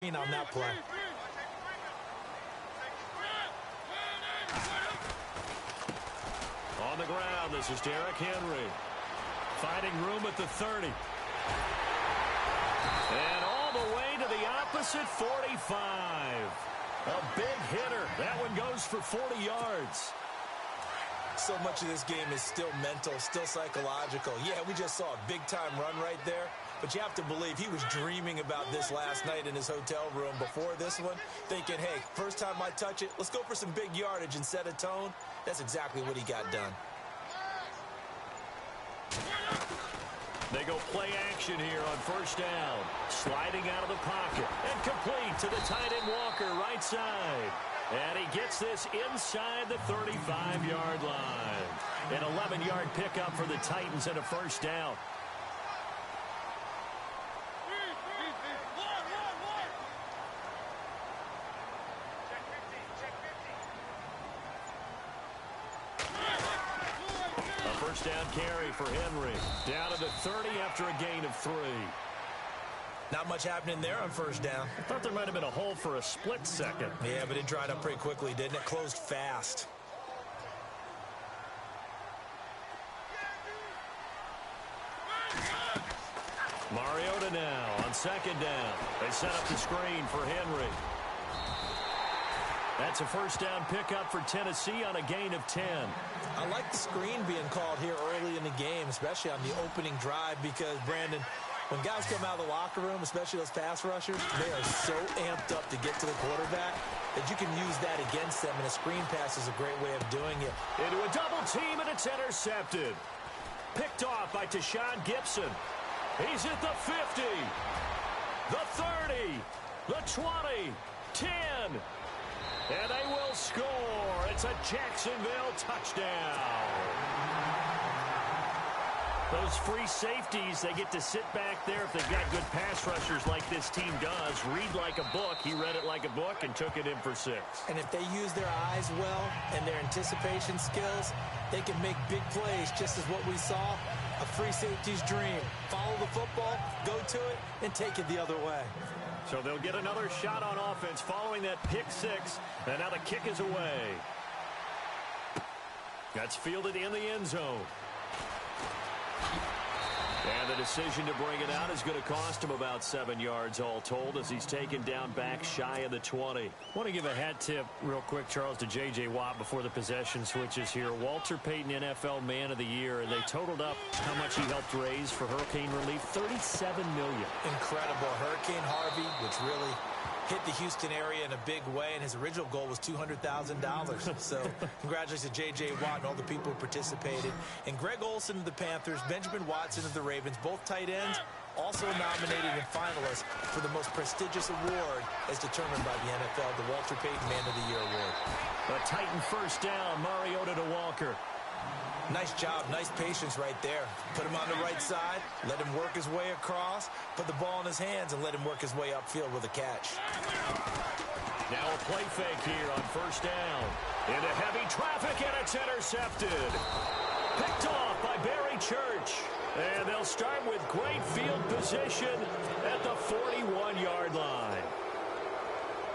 On that play. On the ground, this is Derrick Henry. Finding room at the 30. And all the way to the opposite 45. A big hitter. That one goes for 40 yards. So much of this game is still mental, still psychological. Yeah, we just saw a big-time run right there. But you have to believe he was dreaming about this last night in his hotel room before this one, thinking, hey, first time I touch it, let's go for some big yardage and set a tone. That's exactly what he got done. They go play action here on first down. Sliding out of the pocket and complete to the tight end Walker, right side. And he gets this inside the 35-yard line. An 11-yard pickup for the Titans and a first down. First down carry for Henry. Down to the 30 after a gain of 3. Not much happening there on first down. I thought there might have been a hole for a split second. Yeah, but it dried up pretty quickly, didn't it? Closed fast. Mariota now on second down. They set up the screen for Henry. That's a first down pickup for Tennessee on a gain of 10. I like the screen being called here early in the game, especially on the opening drive, because, Brandon, when guys come out of the locker room, especially those pass rushers, they are so amped up to get to the quarterback that you can use that against them, and a screen pass is a great way of doing it. Into a double team, and it's intercepted. Picked off by Tashawn Gibson. He's at the 50, the 30, the 20, 10. And they will score. It's a Jacksonville touchdown. Those free safeties, they get to sit back there if they've got good pass rushers like this team does. Read like a book. He read it like a book and took it in for 6. And if they use their eyes well and their anticipation skills, they can make big plays, just as what we saw. A free safety's dream. Follow the football, go to it, and take it the other way. So they'll get another shot on offense following that pick 6. And now the kick is away. That's fielded in the end zone. And the decision to bring it out is going to cost him about 7 yards all told as he's taken down back shy of the 20. I want to give a hat tip real quick, Charles, to J.J. Watt before the possession switches here. Walter Payton, NFL Man of the Year, and they totaled up how much he helped raise for hurricane relief, $37 million. Incredible. Hurricane Harvey, which really hit the Houston area in a big way, and his original goal was $200,000. So congratulations to J.J. Watt and all the people who participated. And Greg Olsen of the Panthers, Benjamin Watson of the Ravens, both tight ends, also nominated and finalists for the most prestigious award as determined by the NFL, the Walter Payton Man of the Year Award. A Titan first down, Mariota to Walker. Nice job, nice patience right there. Put him on the right side, let him work his way across, put the ball in his hands, and let him work his way upfield with a catch. Now a play fake here on first down. Into heavy traffic, and it's intercepted. Picked off by Barry Church. And they'll start with great field position at the 41-yard line.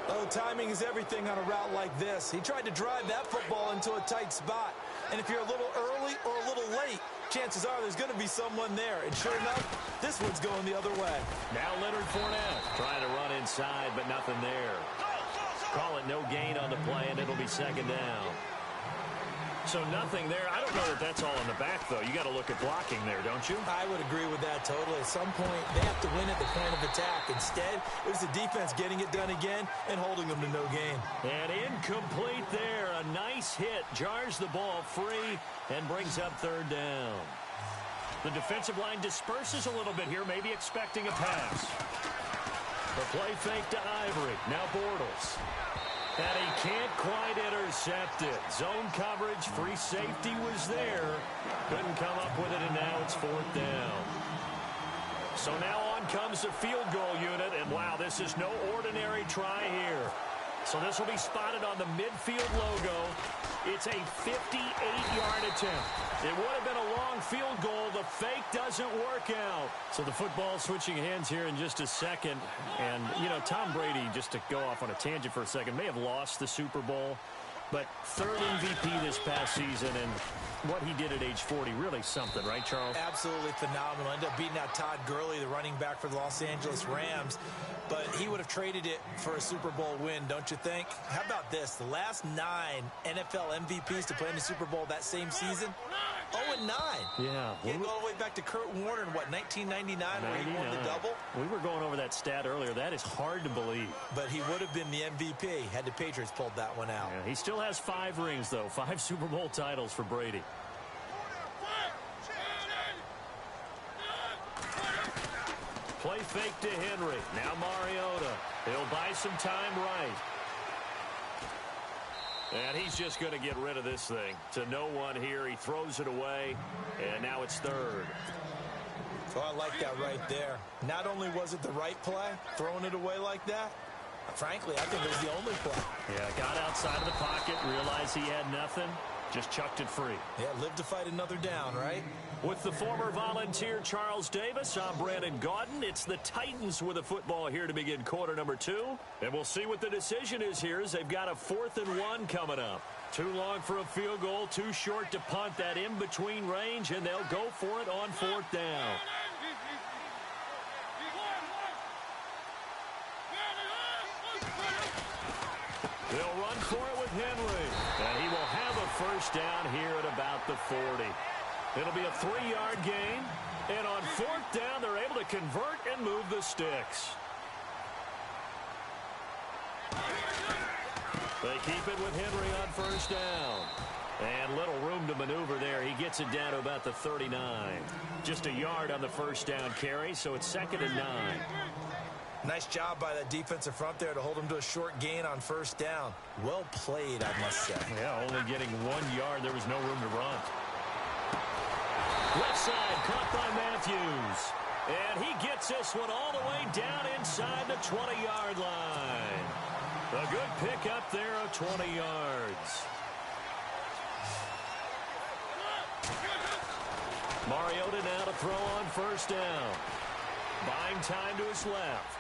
Oh, timing is everything on a route like this. He tried to drive that football into a tight spot. And if you're a little early or a little late, chances are there's going to be someone there. And sure enough, this one's going the other way. Now Leonard Fournette trying to run inside, but nothing there. Call it no gain on the play, and it'll be second down. So nothing there. I don't know that that's all in the back, though. You got to look at blocking there, don't you? I would agree with that totally. At some point, they have to win at the point of attack. Instead, it was the defense getting it done again and holding them to no gain. And incomplete there. A nice hit. Jars the ball free and brings up third down. The defensive line disperses a little bit here, maybe expecting a pass. The play fake to Ivory. Now Bortles. And he can't quite intercept it. Zone coverage, free safety was there. Couldn't come up with it, and now it's fourth down. So now on comes the field goal unit, and wow, this is no ordinary try here. So this will be spotted on the midfield logo. It's a 58-yard attempt. It would have been a long field goal. The fake doesn't work out. So the football switching hands here in just a second. And, you know, Tom Brady, just to go off on a tangent for a second, may have lost the Super Bowl. But third MVP this past season, and what he did at age 40, really something, right, Charles? Absolutely phenomenal. Ended up beating out Todd Gurley, the running back for the Los Angeles Rams. But he would have traded it for a Super Bowl win, don't you think? How about this? The last 9 NFL MVPs to play in the Super Bowl that same season, 0-9. Yeah. You go all the way back to Kurt Warner in, what, 1999 where he won the double? We were going over that stat earlier. That is hard to believe. But he would have been the MVP had the Patriots pulled that one out. Yeah, he still has 5 rings, though. 5 Super Bowl titles for Brady. Play fake to Henry. Now Mariota. He'll buy some time right. And he's just going to get rid of this thing. To no one here. He throws it away. And now it's third. Oh, I like that right there. Not only was it the right play, throwing it away like that, frankly, I think it was the only play. Yeah, got outside of the pocket, realized he had nothing, just chucked it free. Yeah, live to fight another down, right? With the former Volunteer Charles Davis, I'm Brandon Gaudin. It's the Titans with a football here to begin quarter number 2. And we'll see what the decision is here as they've got a 4th and 1 coming up. Too long for a field goal, too short to punt that in-between range, and they'll go for it on 4th down. They'll run for it with Henry. And he will have a first down here at about the 40. It'll be a 3-yard gain. And on 4th down, they're able to convert and move the sticks. They keep it with Henry on first down. And little room to maneuver there. He gets it down to about the 39. Just a yard on the first down carry, so it's 2nd and 9. Nice job by that defensive front there to hold him to a short gain on first down. Well played, I must say. Yeah, only getting 1 yard. There was no room to run. Left side, caught by Matthews. And he gets this one all the way down inside the 20-yard line. A good pick up there of 20 yards. Mariota now to throw on first down. Buying time to his left.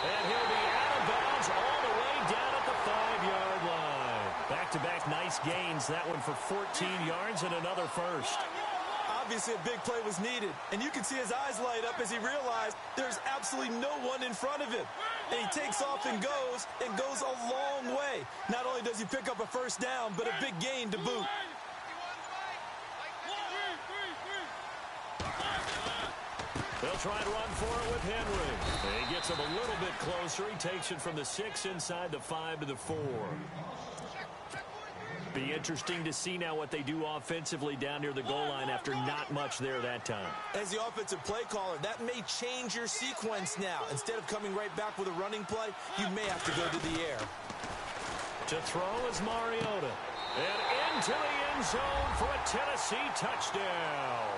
And he'll be out of bounds all the way down at the 5-yard line. Back-to-back nice gains. That one for 14 yards and another first. Obviously, a big play was needed. And you can see his eyes light up as he realized there's absolutely no one in front of him. And he takes off and goes a long way. Not only does he pick up a first down, but a big gain to boot. They'll try and run for it with Henry. And he gets him a little bit closer. He takes it from the 6 inside the 5 to the 4. Be interesting to see now what they do offensively down near the goal line after not much there that time. As the offensive play caller, that may change your sequence now. Instead of coming right back with a running play, you may have to go to the air. To throw is Mariota. And into the end zone for a Tennessee touchdown.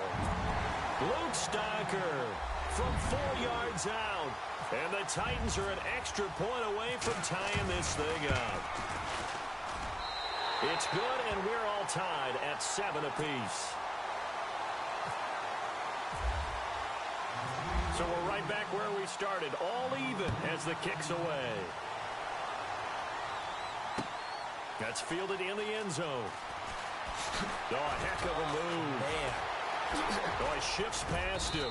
Luke Stocker from 4 yards out. And the Titans are an extra point away from tying this thing up. It's good, and we're all tied at 7 apiece. So we're right back where we started, all even as the kick's away. That's fielded in the end zone. Oh, a heck of a move. Man. Oh, he shifts past him.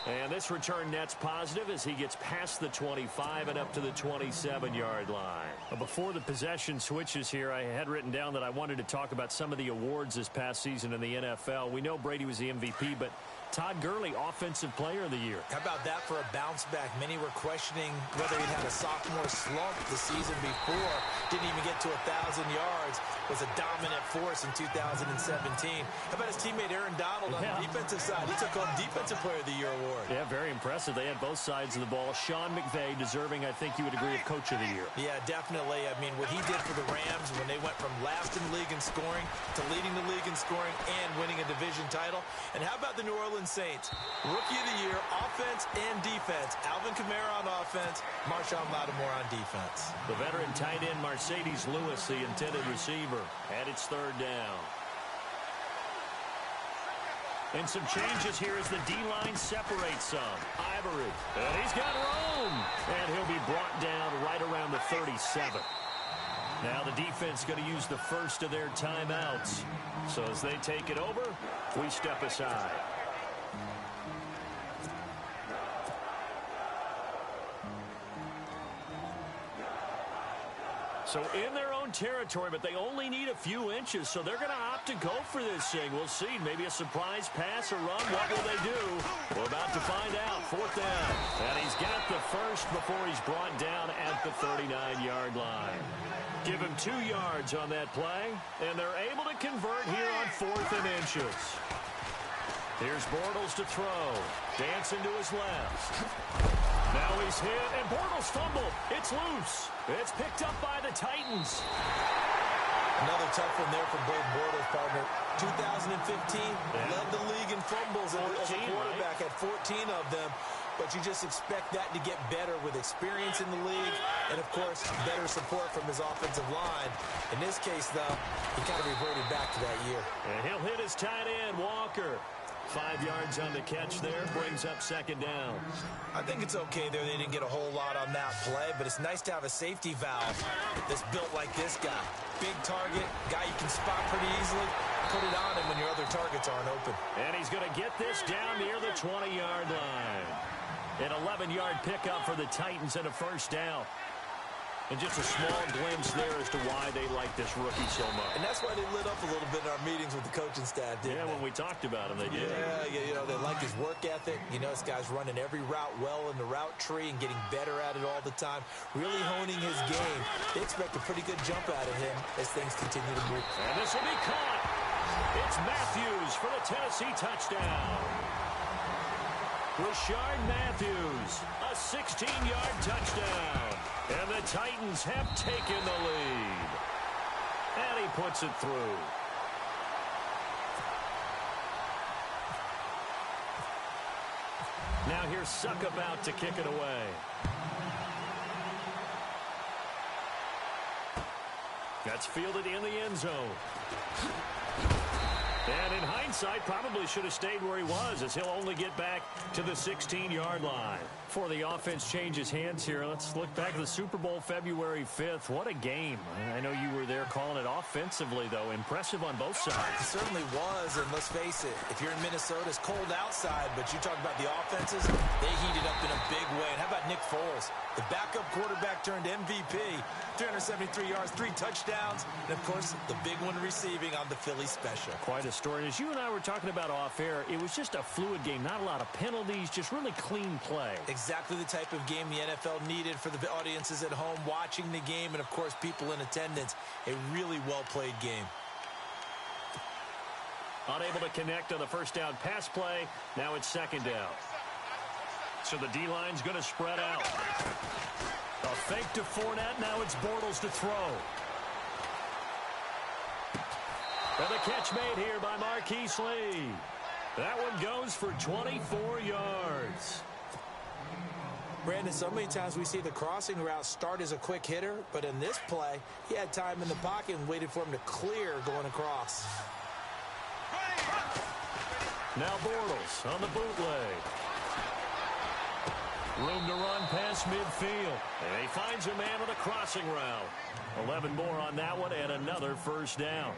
And this return net's positive as he gets past the 25 and up to the 27-yard line. Before the possession switches here, I had written down that I wanted to talk about some of the awards this past season in the NFL. We know Brady was the MVP, but Todd Gurley, Offensive Player of the Year. How about that for a bounce back? Many were questioning whether he'd had a sophomore slump the season before. Didn't even get to 1,000 yards. Was a dominant force in 2017. How about his teammate Aaron Donald on the defensive side? He took home Defensive Player of the Year award. Yeah, very impressive. They had both sides of the ball. Sean McVay deserving, I think you would agree, of Coach of the Year. Yeah, definitely. I mean, what he did for the Rams when they went from last in the league in scoring to leading the league in scoring and winning a division title. And how about the New Orleans Orleans Saints. Rookie of the year, offense and defense. Alvin Kamara on offense, Marshawn Lattimore on defense. The veteran tight end Mercedes Lewis, the intended receiver, and it's third down. And some changes here as the D-line separates some. Ivory, and he's got room. And he'll be brought down right around the 37. Now the defense going to use the first of their timeouts. So as they take it over, we step aside. So in their own territory, but they only need a few inches, so they're going to opt to go for this thing. We'll see. Maybe a surprise pass or run. What will they do? We're about to find out. Fourth down. And he's got the first before he's brought down at the 39-yard line. Give him 2 yards on that play, and they're able to convert here on 4th and inches. Here's Bortles to throw. Dancing to his left. Now he's hit, and Bortles fumbled. It's loose. It's picked up by the Titans. Another tough one there for Blake Bortles, partner. 2015, led the league in fumbles as a quarterback, had 14 of them. But you just expect that to get better with experience in the league and, of course, better support from his offensive line. In this case, though, he kind of reverted back to that year. And he'll hit his tight end, Walker. 5 yards on the catch there, brings up second down. I think it's okay there. They didn't get a whole lot on that play, but it's nice to have a safety valve that's built like this guy. Big target, guy you can spot pretty easily. Put it on him when your other targets aren't open. And he's going to get this down near the 20-yard line. An 11-yard pickup for the Titans and a first down. And just a small glimpse there as to why they like this rookie so much. And that's why they lit up a little bit in our meetings with the coaching staff, didn't they? Yeah, when we talked about him, they did. Yeah, you know, they like his work ethic. You know, this guy's running every route well in the route tree and getting better at it all the time, really honing his game. They expect a pretty good jump out of him as things continue to move. And this will be caught. It's Matthews for the Tennessee touchdown. Rashard Matthews, a 16-yard touchdown. And the Titans have taken the lead. And he puts it through. Now here's Suck about to kick it away. That's fielded in the end zone. And in hindsight, probably should have stayed where he was, as he'll only get back to the 16-yard line. Before the offense changes hands here, let's look back at the Super Bowl February 5th. What a game. I know you were there calling it offensively, though. Impressive on both sides. It certainly was, and let's face it, if you're in Minnesota, it's cold outside, but you talk about the offenses, they heated up in a big way. And how about Nick Foles, the backup quarterback turned MVP, 373 yards, 3 touchdowns, and, of course, the big one receiving on the Philly special. Quite a story. As you and I were talking about off air, it was just a fluid game, not a lot of penalties, just really clean play. Exactly the type of game the NFL needed for the audiences at home watching the game and, of course, people in attendance. A really well-played game. Unable to connect on the first down pass play. Now it's second down. So the D-line's going to spread out. A fake to Fournette. Now it's Bortles to throw. And the catch made here by Marquise Lee. That one goes for 24 yards. Brandon, so many times we see the crossing route start as a quick hitter, but in this play, he had time in the pocket and waited for him to clear going across. Now Bortles on the bootleg. Room to run past midfield. And he finds a man on the crossing route. 11 more on that one and another first down.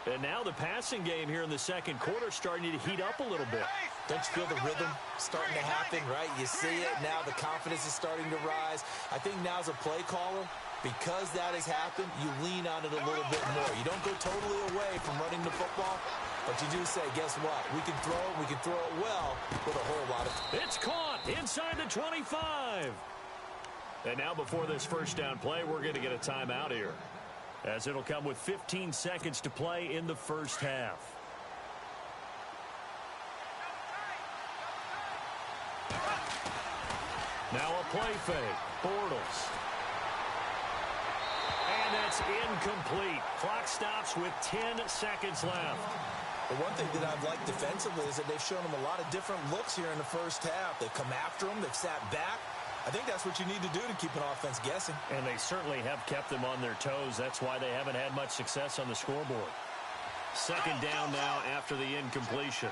And now the passing game here in the second quarter starting to heat up a little bit. Don't you feel the rhythm starting to happen, right? You see it. Now the confidence is starting to rise. I think now as a play caller, because that has happened, you lean on it a little bit more. You don't go totally away from running the football, but you do say, guess what? We can throw it. We can throw it well with a whole lot of... It's caught inside the 25. And now before this first down play, we're going to get a timeout here, as it'll come with 15 seconds to play in the first half. Now a play fake. Bortles. And that's incomplete. Clock stops with 10 seconds left. The one thing that I've liked defensively is that they've shown them a lot of different looks here in the first half. They've come after them. They've sat back. I think that's what you need to do to keep an offense guessing. And they certainly have kept them on their toes. That's why they haven't had much success on the scoreboard. Second down now after the incompletion.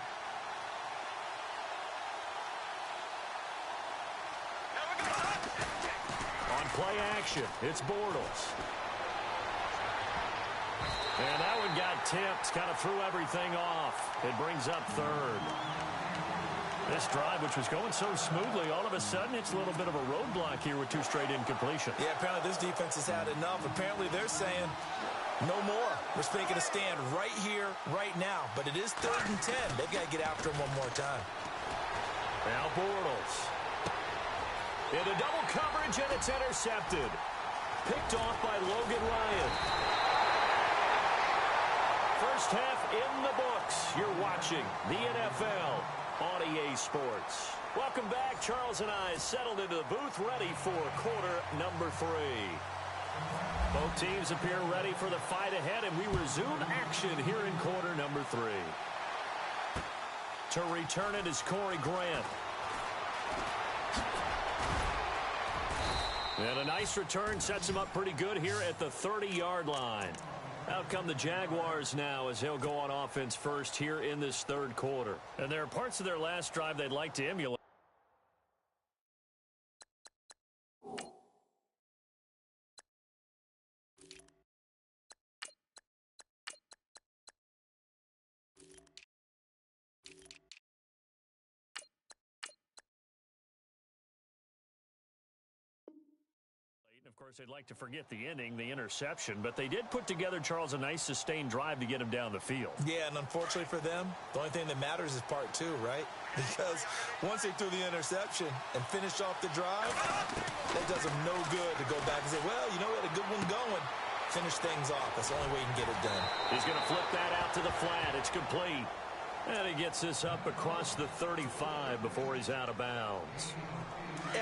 On play action, it's Bortles. And that one got tipped, kind of threw everything off. It brings up third. This drive, which was going so smoothly, all of a sudden it's a little bit of a roadblock here with 2 straight incompletions. Yeah, apparently this defense has had enough. Apparently they're saying no more. We're making a stand right here, right now. But it is 3rd and 10. They've got to get after him one more time. Now Bortles. Into double coverage, and it's intercepted. Picked off by Logan Ryan. First half in the books. You're watching the NFL on EA Sports. Welcome back. Charles and I settled into the booth, ready for quarter number 3. Both teams appear ready for the fight ahead, and we resume action here in quarter number 3. To return it is Corey Grant. And a nice return sets him up pretty good here at the 30-yard line. Out come the Jaguars now as they'll go on offense first here in this 3rd quarter. And there are parts of their last drive they'd like to emulate. Of course, they'd like to forget the ending, the interception, but they did put together, Charles, a nice sustained drive to get him down the field. Yeah, and unfortunately for them, the only thing that matters is part 2, right? Because once they threw the interception and finished off the drive, that does them no good to go back and say, well, you know, we had a good one going. Finish things off. That's the only way you can get it done. He's going to flip that out to the flat. It's complete. And he gets this up across the 35 before he's out of bounds.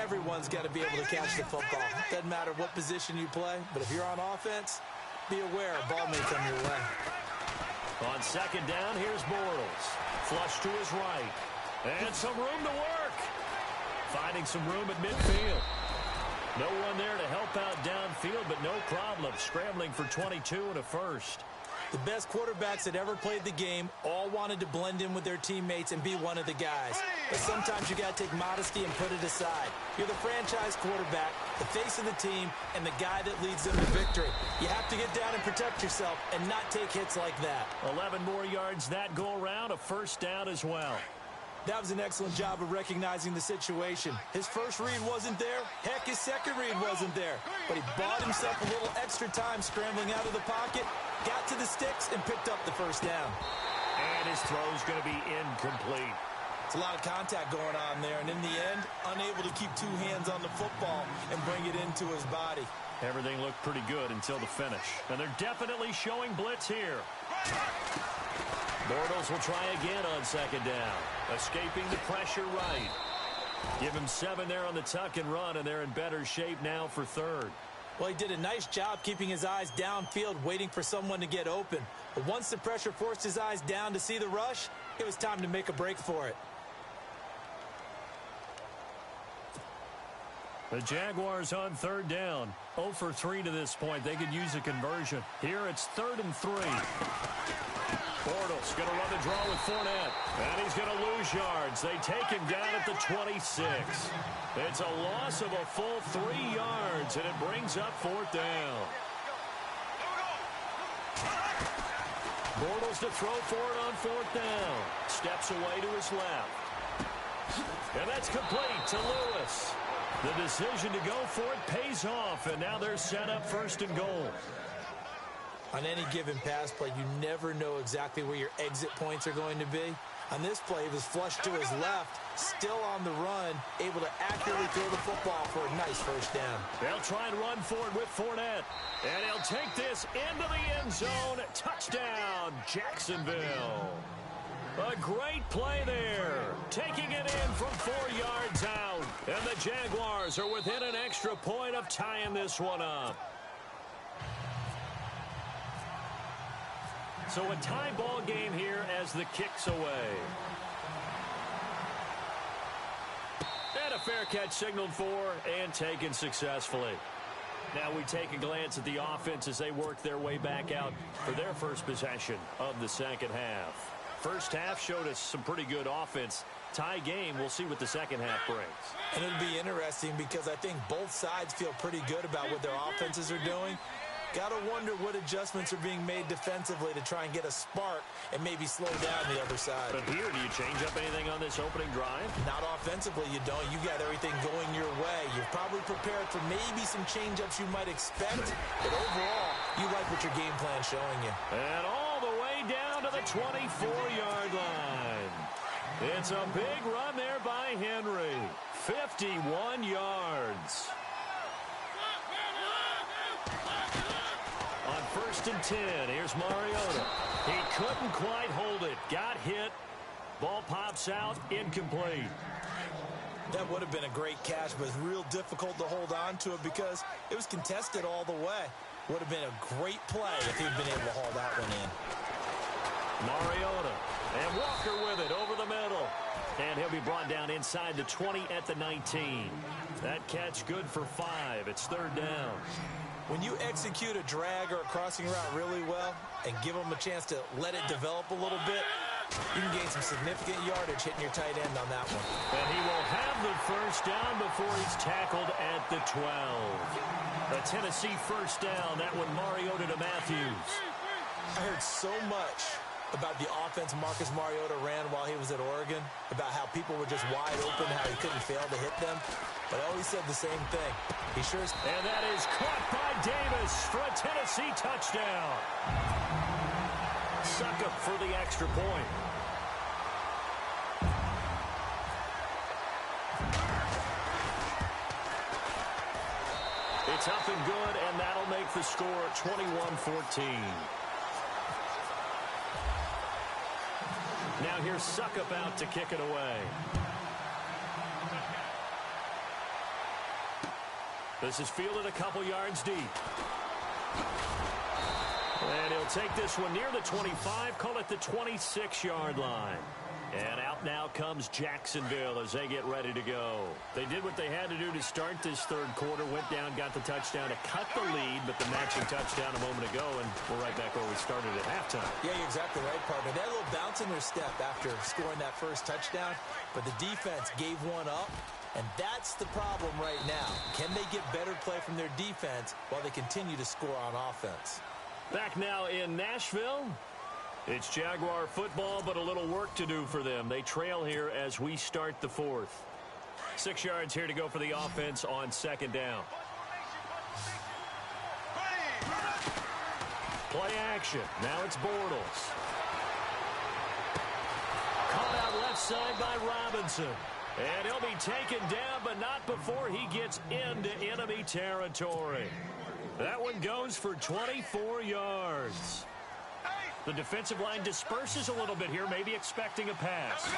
Everyone's got to be able to catch the football. Doesn't matter what position you play, but if you're on offense, be aware a ball may come your way. On second down, here's Bortles. Flush to his right. And some room to work. Finding some room at midfield. No one there to help out downfield, but no problem. Scrambling for 22 and a first. The best quarterbacks that ever played the game all wanted to blend in with their teammates and be one of the guys. But sometimes you got to take modesty and put it aside. You're the franchise quarterback, the face of the team, and the guy that leads them to victory. You have to get down and protect yourself and not take hits like that. 11 more yards that go around, a first down as well. That was an excellent job of recognizing the situation. His first read wasn't there. Heck, his second read wasn't there. But he bought himself a little extra time scrambling out of the pocket, got to the sticks, and picked up the first down. And his throw's going to be incomplete. It's a lot of contact going on there, and in the end, unable to keep 2 hands on the football and bring it into his body. Everything looked pretty good until the finish. And they're definitely showing blitz here. Bortles will try again on second down. Escaping the pressure right. Give him 7 there on the tuck and run, and they're in better shape now for third. Well, he did a nice job keeping his eyes downfield, waiting for someone to get open. But once the pressure forced his eyes down to see the rush, it was time to make a break for it. The Jaguars on third down. 0 for 3 to this point. They could use a conversion. Here it's 3rd and 3. Bortles going to run the draw with Fournette. And he's going to lose yards. They take him down at the 26. It's a loss of a full 3 yards, and it brings up 4th down. Bortles to throw for it on 4th down. Steps away to his left. And that's complete to Lewis. The decision to go for it pays off, and now they're set up 1st and goal. On any given pass play, you never know exactly where your exit points are going to be. On this play, he was flushed to his left, still on the run, able to accurately throw the football for a nice first down. They'll try and run for it with Fournette. And he'll take this into the end zone. Touchdown, Jacksonville. A great play there. Taking it in from 4 yards out. And the Jaguars are within an extra point of tying this one up. So a tie ball game here as the kick's away. And a fair catch signaled for and taken successfully. Now we take a glance at the offense as they work their way back out for their first possession of the second half. First half showed us some pretty good offense. Tie game, we'll see what the second half brings. And it'll be interesting because I think both sides feel pretty good about what their offenses are doing. Got to wonder what adjustments are being made defensively to try and get a spark and maybe slow down the other side. But here, do you change up anything on this opening drive? Not offensively, you don't. You got everything going your way. You're probably prepared for maybe some change-ups you might expect, but overall, you like what your game plan's showing you. And all the way down to the 24-yard line. It's a big run there by Henry. 51 yards. On 1st and 10, here's Mariota. He couldn't quite hold it. Got hit. Ball pops out. Incomplete. That would have been a great catch, but it's real difficult to hold on to it because it was contested all the way. Would have been a great play if he'd been able to haul that one in. Mariota. And Walker with it over the middle. And he'll be brought down inside the 20 at the 19. That catch good for 5. It's 3rd down. When you execute a drag or a crossing route really well and give them a chance to let it develop a little bit, you can gain some significant yardage hitting your tight end on that one. And he will have the first down before he's tackled at the 12. A Tennessee first down. That one Mariota to Matthews. I heard so much about the offense Marcus Mariota ran while he was at Oregon, about how people were just wide open, how he couldn't fail to hit them. But I always said the same thing. He sure is. And that is caught by Davis for a Tennessee touchdown. Suck up for the extra point. It's up and good, and that'll make the score 21-14. Now here's Suckup out to kick it away. This is fielded a couple yards deep. And he'll take this one near the 25, call it the 26-yard line. And out now comes Jacksonville as they get ready to go. They did what they had to do to start this third quarter, went down, got the touchdown to cut the lead, but the matching touchdown a moment ago, and we're right back where we started at halftime. Yeah, you're exactly right, partner. They had a little bounce in their step after scoring that first touchdown, but the defense gave one up, and that's the problem right now. Can they get better play from their defense while they continue to score on offense? Back now in Nashville. It's Jaguar football, but a little work to do for them. They trail here as we start the fourth. 6 yards here to go for the offense on 2nd down. Play action. Now it's Bortles. Caught out left side by Robinson. And he'll be taken down, but not before he gets into enemy territory. That one goes for 24 yards. The defensive line disperses a little bit here, maybe expecting a pass.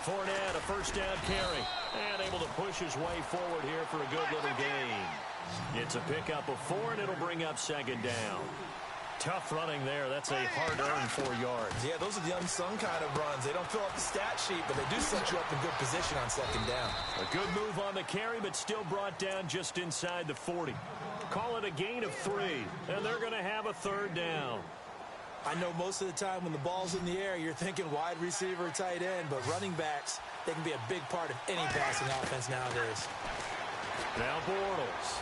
Fournette, a first down carry, and able to push his way forward here for a good little gain. It's a pickup of 4, and it'll bring up 2nd down. Tough running there. That's a hard-earned 4 yards. Yeah, those are the unsung kind of runs. They don't fill up the stat sheet, but they do set you up in good position on 2nd down. A good move on the carry, but still brought down just inside the 40. Call it a gain of 3, and they're going to have a 3rd down. I know most of the time when the ball's in the air, you're thinking wide receiver, tight end, but running backs, they can be a big part of any passing offense nowadays. Now Bortles.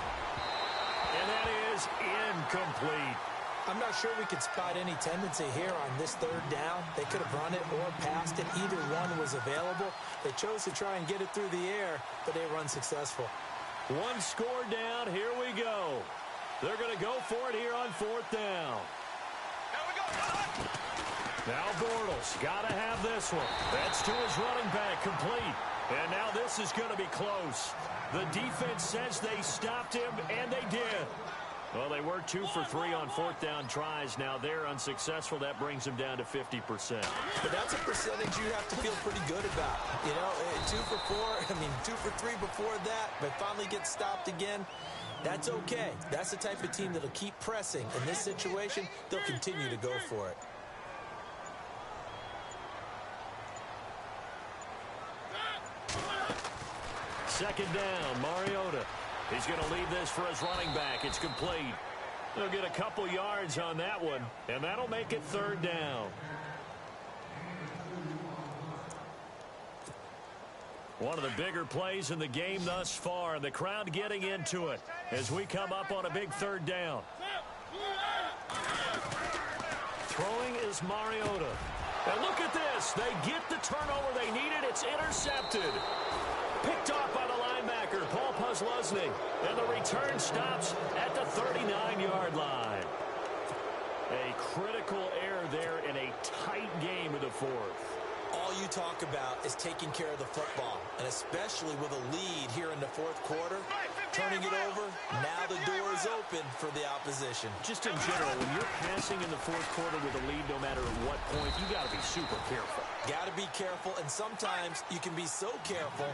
And that is incomplete. I'm not sure we could spot any tendency here on this 3rd down. They could have run it or passed it. Either one was available. They chose to try and get it through the air, but they were unsuccessful. 1 score down. Here we go. They're going to go for it here on 4th down. Now Bortles, got to have this one. That's to his running back, complete. And now this is going to be close. The defense says they stopped him, and they did. Well, they were 2 for 3 on 4th down tries. Now they're unsuccessful. That brings them down to 50%. But that's a percentage you have to feel pretty good about. You know, 2 for 4, 2 for 3 before that, but finally get stopped again. That's okay. That's the type of team that'll keep pressing. In this situation, they'll continue to go for it. Second down, Mariota. He's going to leave this for his running back. It's complete. They'll get a couple yards on that one, and that'll make it third down. One of the bigger plays in the game thus far. The crowd getting into it as we come up on a big third down. Throwing is Mariota. And look at this. They get the turnover they needed. It's intercepted. Picked off by the linebacker, Paul Posluszny. And the return stops at the 39-yard line. A critical error there in a tight game of the fourth. All you talk about is taking care of the football, and especially with a lead here in the fourth quarter, turning it over, now the door is open for the opposition. Just in general, when you're passing in the fourth quarter with a lead, no matter at what point, you got to be super careful. Got to be careful, and sometimes you can be so careful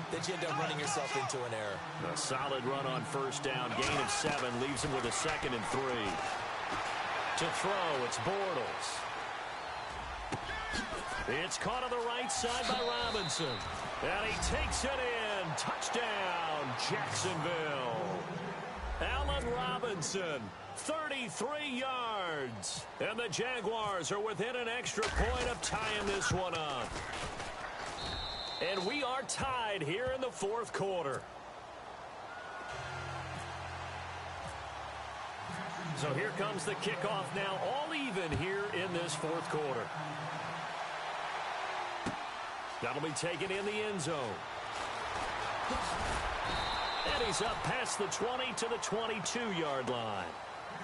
that you end up running yourself into an error. A solid run on first down, gain of 7, leaves him with a 2nd and 3. To throw, it's Bortles. It's caught on the right side by Robinson. And he takes it in. Touchdown, Jacksonville. Allen Robinson, 33 yards. And the Jaguars are within an extra point of tying this one up. And we are tied here in the fourth quarter. So here comes the kickoff now, all even here in this fourth quarter. That'll be taken in the end zone. And he's up past the 20 to the 22-yard line.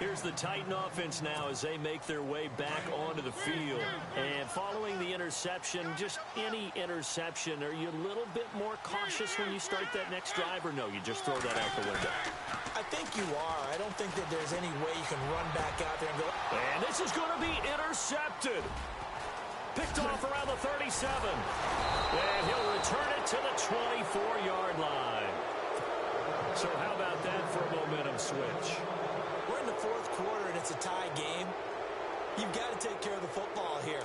Here's the Titan offense now as they make their way back onto the field. And following the interception, just any interception, are you a little bit more cautious when you start that next drive, or no, you just throw that out the window? I think you are. I don't think that there's any way you can run back out there and go. And this is going to be intercepted. Picked off around the 37. And he'll return it to the 24-yard line. So how about that for a momentum switch? We're in the fourth quarter, and it's a tie game. You've got to take care of the football here.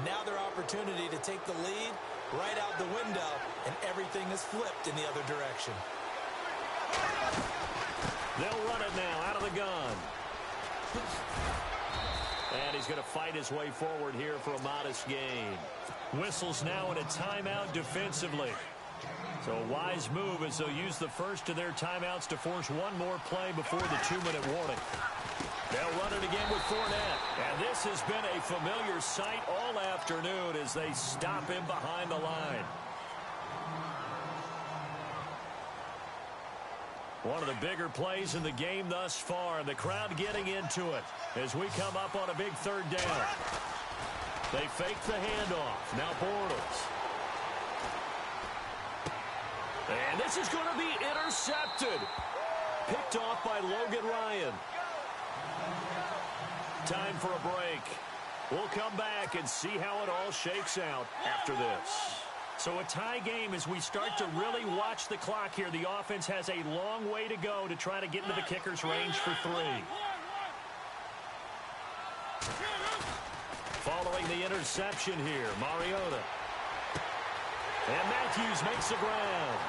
Now their opportunity to take the lead right out the window, and everything is flipped in the other direction. They'll run it now out of the gun. And he's going to fight his way forward here for a modest gain. Whistles now in a timeout defensively. So a wise move as they'll use the first of their timeouts to force one more play before the 2-minute warning. They'll run it again with Fournette. And this has been a familiar sight all afternoon as they stop him behind the line. One of the bigger plays in the game thus far. The crowd getting into it as we come up on a big third down. They fake the handoff. Now Bortles. And this is going to be intercepted. Picked off by Logan Ryan. Time for a break. We'll come back and see how it all shakes out after this. So a tie game as we start to really watch the clock here. The offense has a long way to go to try to get into the kicker's range for 3. Following the interception here, Mariota. And Matthews makes the ground.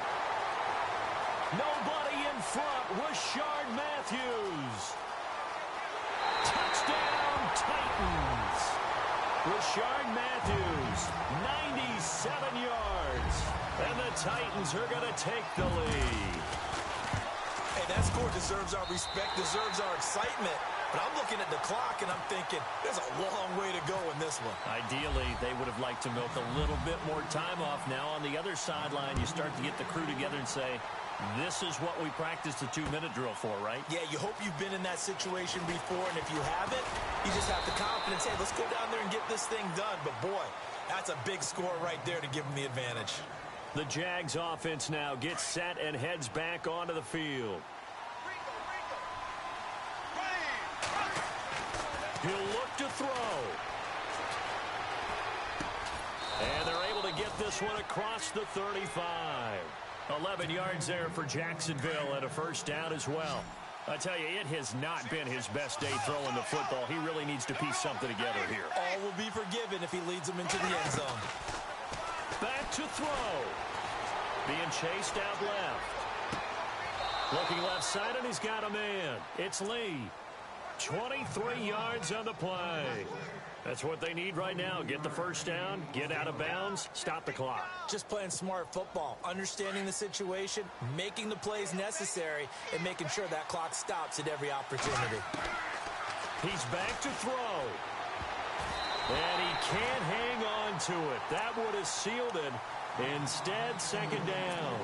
Nobody in front. Rashard Matthews. Touchdown, Titans. Rashard Matthews, 97 yards. And the Titans are going to take the lead. Hey, that score deserves our respect, deserves our excitement. But I'm looking at the clock, and I'm thinking there's a long way to go in this one. Ideally, they would have liked to milk a little bit more time off. Now, on the other sideline, you start to get the crew together and say, this is what we practiced the 2-minute drill for, right? Yeah, you hope you've been in that situation before, and if you haven't, you just have the confidence, hey, let's go down there and get this thing done. But, boy, that's a big score right there to give them the advantage. The Jags offense now gets set and heads back onto the field. He'll look to throw. And they're able to get this one across the 35. 11 yards there for Jacksonville and a first down as well. I tell you, it has not been his best day throwing the football. He really needs to piece something together here. All will be forgiven if he leads them into the end zone. Back to throw. Being chased out left. Looking left side, and he's got a man. It's Lee. 23 yards on the play. That's what they need right now. Get the first down, get out of bounds, stop the clock. Just playing smart football, understanding the situation, making the plays necessary, and making sure that clock stops at every opportunity. He's back to throw. And he can't hang on to it. That would have sealed it. Instead, second down.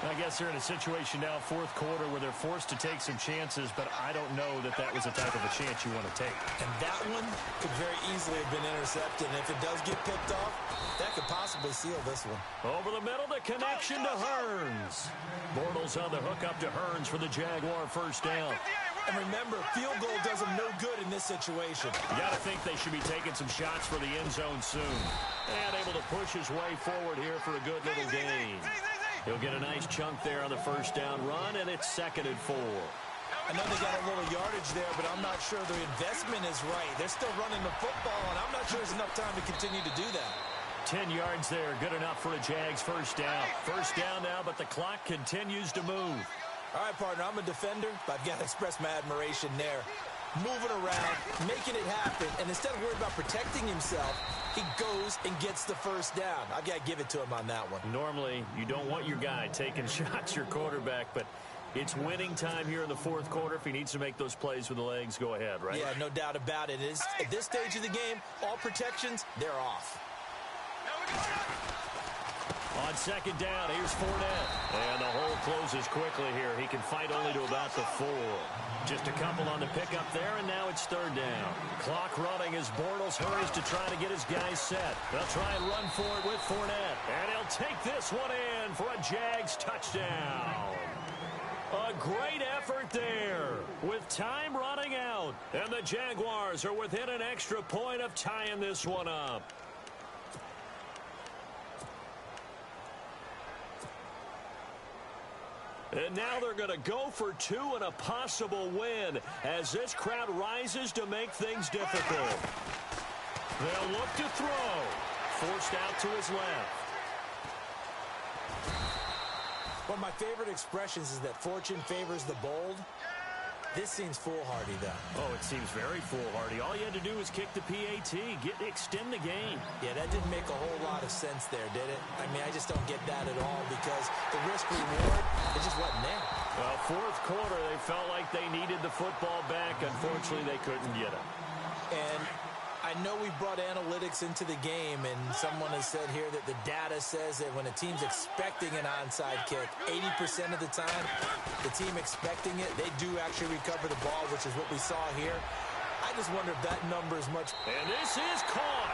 I guess they're in a situation now, fourth quarter, where they're forced to take some chances, but I don't know that that was the type of a chance you want to take. And that one could very easily have been intercepted, and if it does get picked off, that could possibly seal this one. Over the middle, the connection to Hearns. Bortles on the hook up to Hearns for the Jaguar first down. And remember, field goal does them no good in this situation. You got to think they should be taking some shots for the end zone soon. And able to push his way forward here for a good little gain. He'll get a nice chunk there on the first down run, and it's 2nd and 4. I know they got a little yardage there, but I'm not sure the investment is right. They're still running the football, and I'm not sure there's enough time to continue to do that. 10 yards there, good enough for a Jags first down. First down now, but the clock continues to move. All right, partner, I'm a defender, but I've got to express my admiration there. Moving around, making it happen, and instead of worried about protecting himself, he goes and gets the first down. I've got to give it to him on that one. Normally, you don't want your guy taking shots, your quarterback, but it's winning time here in the fourth quarter. If he needs to make those plays with the legs, go ahead, right? Yeah, no doubt about it. At this stage of the game, all protections, they're off. On second down, here's Fournette. And the hole closes quickly here. He can fight only to about the 4. Just a couple on the pickup there, and now it's third down. Clock running as Bortles hurries to try to get his guys set. They'll try and run for it with Fournette. And he'll take this one in for a Jags touchdown. A great effort there with time running out. And the Jaguars are within an extra point of tying this one up. And now they're going to go for 2 and a possible win as this crowd rises to make things difficult. They'll look to throw. Forced out to his left. One of my favorite expressions is that fortune favors the bold. This seems foolhardy, though. Oh, it seems very foolhardy. All you had to do was kick the PAT, extend the game. Yeah, that didn't make a whole lot of sense there, did it? I mean, I just don't get that at all because the risk-reward, it just wasn't there. Well, fourth quarter, they felt like they needed the football back. Unfortunately, they couldn't get it. And I know we brought analytics into the game, and someone has said here that the data says that when a team's expecting an onside kick, 80% of the time, the team expecting it, they do actually recover the ball, which is what we saw here. I just wonder if that number is much. And this is caught.